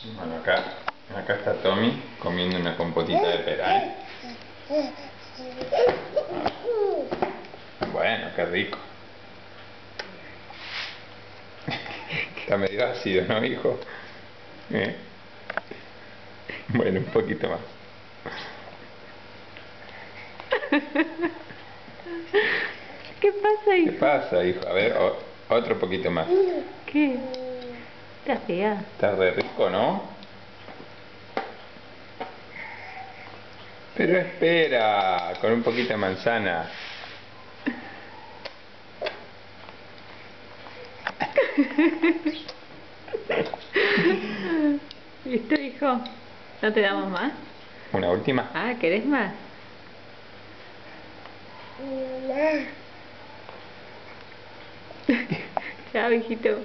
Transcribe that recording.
Bueno, acá está Tommy comiendo una compotita de pera, ¿eh? Bueno, qué rico. Está medio ácido, ¿no, hijo? ¿Eh? Bueno, un poquito más. ¿Qué pasa, hijo? ¿Qué pasa, hijo? A ver, otro poquito más. ¿Qué? Está fea. Está re rico, ¿no? Pero espera, con un poquito de manzana. ¿Listo, hijo? ¿No te damos más? ¿Una última? Ah, ¿querés más? Chao, hijito.